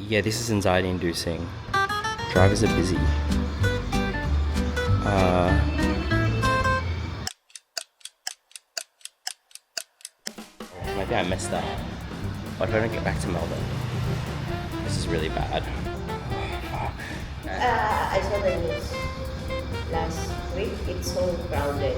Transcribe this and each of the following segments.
Yeah, this is anxiety inducing. Drivers are busy. Maybe I messed up. What if I don't get back to Melbourne? This is really bad. I saw the news last week. It's so crowded.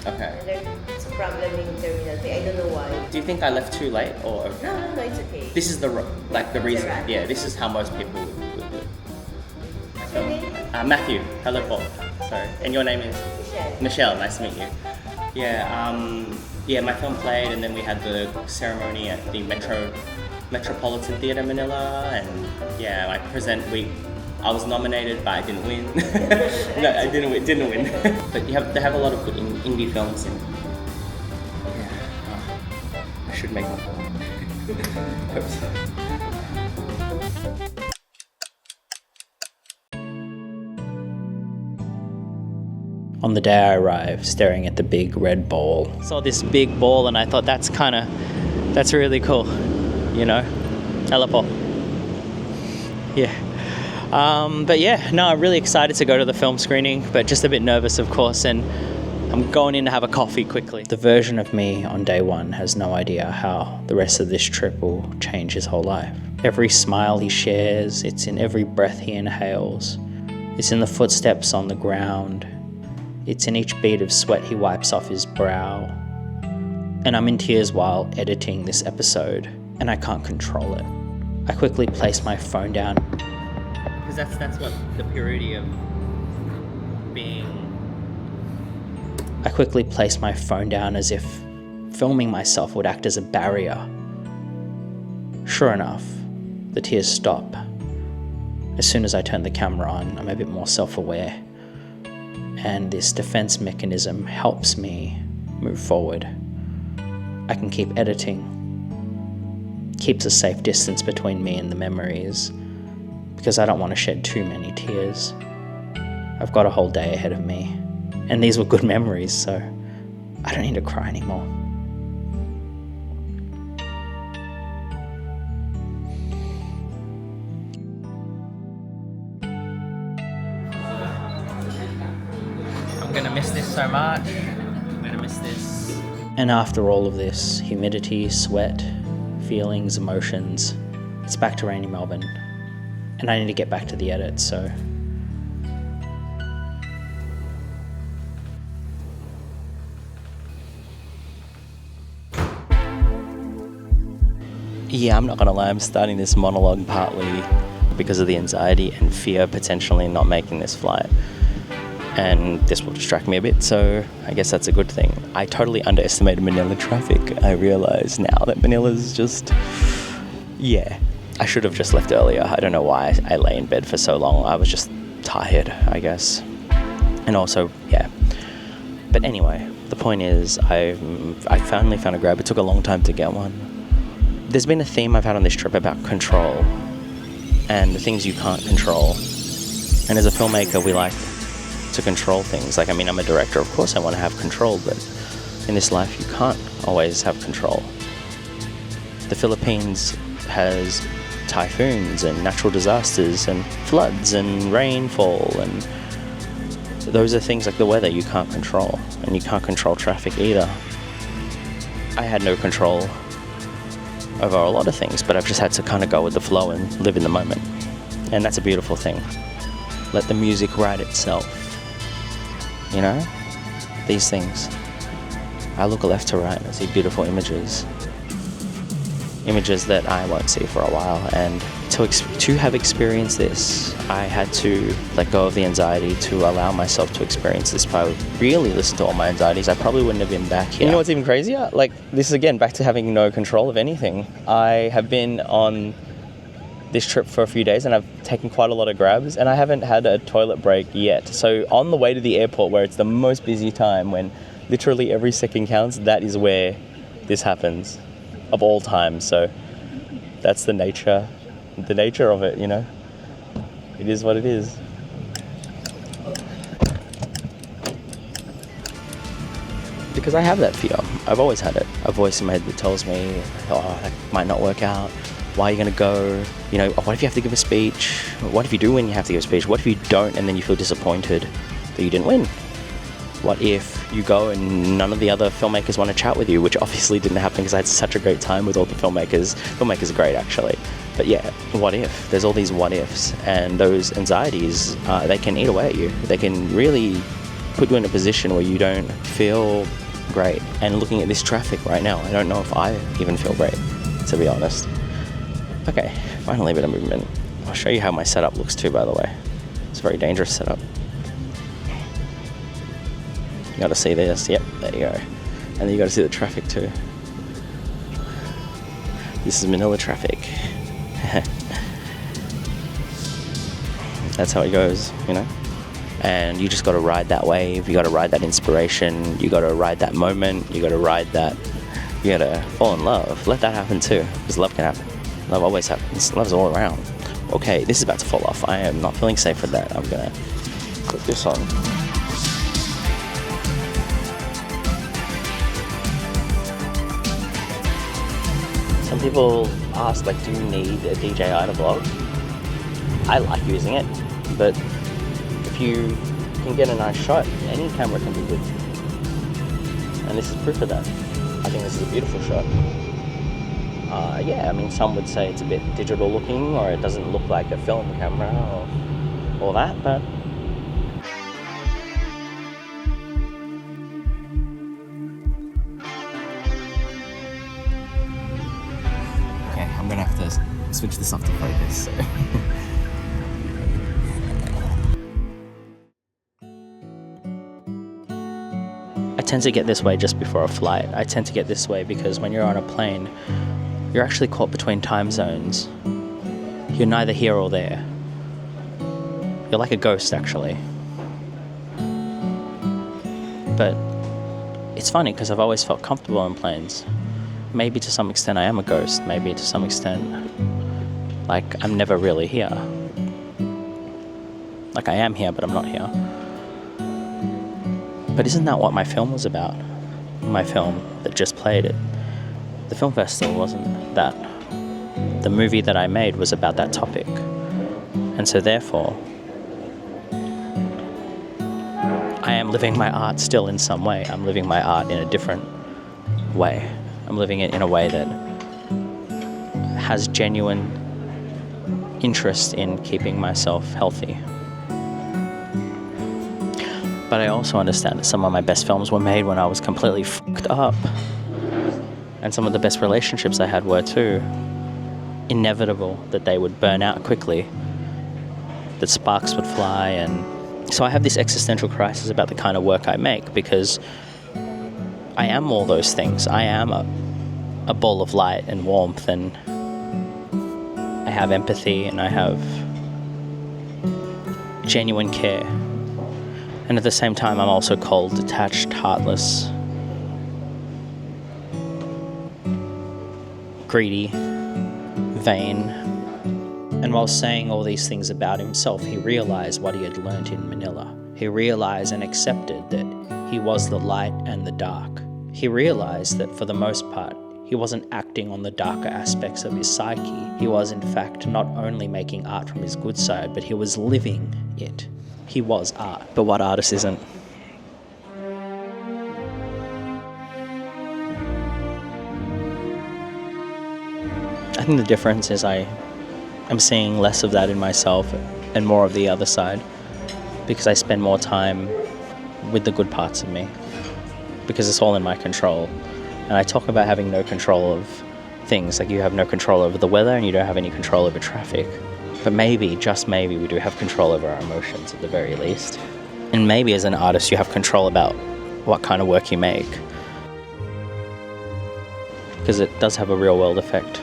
Okay. It's a problem in Terminal 3. I don't know why. Do you think I left too late, or No, it's okay. this is the reason? right. Yeah, this is how most people would do it. What's your name? Matthew. Hello, Paul. Sorry. And your name is? Michelle. Michelle. Nice to meet you. Yeah, my film played, and then we had the ceremony at the Metropolitan Theatre Manila, and yeah, I was nominated, but I didn't win. No, I didn't win. But they have a lot of good indie films, and yeah, I should make one. Hope so. On the day I arrived, staring at the big red ball. Saw this big ball and I thought that's really cool, you know? Hello, Paul. Yeah. But yeah, no, I'm really excited to go to the film screening, but just a bit nervous, of course, and I'm going in to have a coffee quickly. The version of me on day one has no idea how the rest of this trip will change his whole life. Every smile he shares, it's in every breath he inhales. It's in the footsteps on the ground. It's in each bead of sweat he wipes off his brow. And I'm in tears while editing this episode, and I can't control it. I quickly place my phone down. Because that's what the purity of being... I quickly place my phone down as if filming myself would act as a barrier. Sure enough, the tears stop. As soon as I turn the camera on, I'm a bit more self-aware. And this defense mechanism helps me move forward. I can keep editing, keeps a safe distance between me and the memories, because I don't want to shed too many tears. I've got a whole day ahead of me, and these were good memories, so I don't need to cry anymore. I'm gonna miss this so much. I'm gonna miss this. And after all of this, humidity, sweat, feelings, emotions, it's back to rainy Melbourne. And I need to get back to the edit, so... Yeah, I'm not gonna lie, I'm starting this monologue partly because of the anxiety and fear potentially not making this flight. And this will distract me a bit, so I guess that's a good thing. I totally underestimated Manila traffic. I realise now that Manila's just... Yeah. I should have just left earlier. I don't know why I lay in bed for so long. I was just tired, I guess. And also, yeah. But anyway, the point is, I finally found a Grab. It took a long time to get one. There's been a theme I've had on this trip about control and the things you can't control. And as a filmmaker, we like to control things. Like, I mean, I'm a director, of course I want to have control, but in this life you can't always have control. The Philippines has typhoons and natural disasters and floods and rainfall, and those are things like the weather you can't control, and you can't control traffic either. I had no control over a lot of things, but I've just had to kind of go with the flow and live in the moment, and that's a beautiful thing. Let the music write itself. You know, these things. I look left to right and I see beautiful images that I won't see for a while. And to have experienced this, I had to let go of the anxiety to allow myself to experience this. If I would really listen to all my anxieties, I probably wouldn't have been back here. You know what's even crazier? Like, this is again back to having no control of anything. I have been on this trip for a few days and I've taken quite a lot of grabs and I haven't had a toilet break yet. So on the way to the airport, where it's the most busy time, when literally every second counts, that is where this happens, of all times. So that's the nature of it, you know. It is what it is. because I have that fear. I've always had it. A voice in my head that tells me, oh, that might not work out. Why are you going to go? You know, what if you have to give a speech? What if you do win, you have to give a speech? What if you don't and then you feel disappointed that you didn't win? What if you go and none of the other filmmakers want to chat with you, which obviously didn't happen because I had such a great time with all the filmmakers. Filmmakers are great, actually. But yeah, what if? There's all these what ifs, and those anxieties, they can eat away at you. They can really put you in a position where you don't feel great. And looking at this traffic right now, I don't know if I even feel great, to be honest. Okay, finally a bit of movement. I'll show you how my setup looks too, by the way. It's a very dangerous setup. You gotta see this. Yep, there you go. And then you gotta see the traffic too. This is Manila traffic. That's how it goes, you know? And you just gotta ride that wave, you gotta ride that inspiration, you gotta ride that moment, you gotta ride that, you gotta fall in love. Let that happen too, because love can happen. Love always happens. Love's all around. Okay, this is about to fall off. I am not feeling safe with that. I'm gonna put this on. Some people ask, like, do you need a DJI to vlog? I like using it, but if you can get a nice shot, any camera can be good. And this is proof of that. I think this is a beautiful shot. Yeah, I mean, some would say it's a bit digital looking, or it doesn't look like a film camera, or all that, but okay, I'm gonna have to switch this off to focus. So. I tend to get this way just before a flight. I tend to get this way because when you're on a plane, you're actually caught between time zones. You're neither here or there. You're like a ghost, actually. But it's funny because I've always felt comfortable on planes. Maybe to some extent I am a ghost. Maybe to some extent, like, I'm never really here. Like, I am here, but I'm not here. But isn't that what my film was about? My film that just played it. The film festival wasn't that. The movie that I made was about that topic. And so therefore, I am living my art still in some way. I'm living my art in a different way. I'm living it in a way that has genuine interest in keeping myself healthy. But I also understand that some of my best films were made when I was completely fucked up. And some of the best relationships I had were too. Inevitable that they would burn out quickly, that sparks would fly, and so I have this existential crisis about the kind of work I make, because I am all those things. I am a ball of light and warmth, and I have empathy, and I have genuine care. And at the same time, I'm also cold, detached, heartless, greedy, vain. And while saying all these things about himself, he realized what he had learnt in Manila. He realized and accepted that he was the light and the dark. He realized that for the most part, he wasn't acting on the darker aspects of his psyche. He was, in fact, not only making art from his good side, but he was living it. He was art. But what artist isn't? I think the difference is I'm seeing less of that in myself and more of the other side, because I spend more time with the good parts of me, because it's all in my control. And I talk about having no control of things, like you have no control over the weather and you don't have any control over traffic. But maybe, just maybe, we do have control over our emotions at the very least. And maybe as an artist you have control about what kind of work you make, because it does have a real world effect.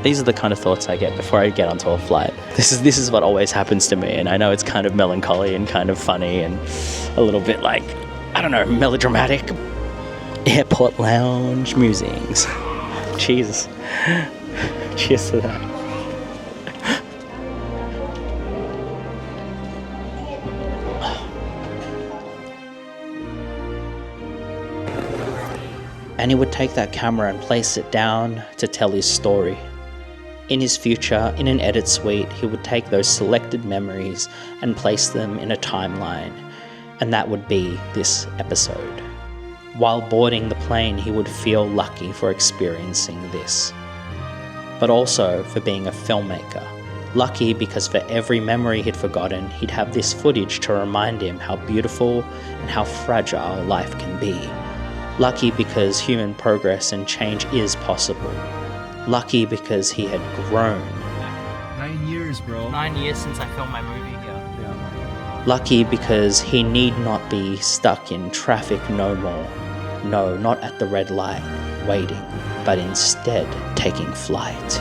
These are the kind of thoughts I get before I get onto a flight. This is what always happens to me, and I know it's kind of melancholy and kind of funny and a little bit like, I don't know, melodramatic. Airport lounge musings. Cheers. Cheers to that. and he would take that camera and place it down to tell his story. In his future, in an edit suite, he would take those selected memories and place them in a timeline, and that would be this episode. While boarding the plane, he would feel lucky for experiencing this, but also for being a filmmaker. Lucky because for every memory he'd forgotten, he'd have this footage to remind him how beautiful and how fragile life can be. Lucky because human progress and change is possible. Lucky because he had grown. 9 years, bro. 9 years since I filmed my movie here. Lucky because he need not be stuck in traffic no more. No, not at the red light, waiting, but instead taking flight.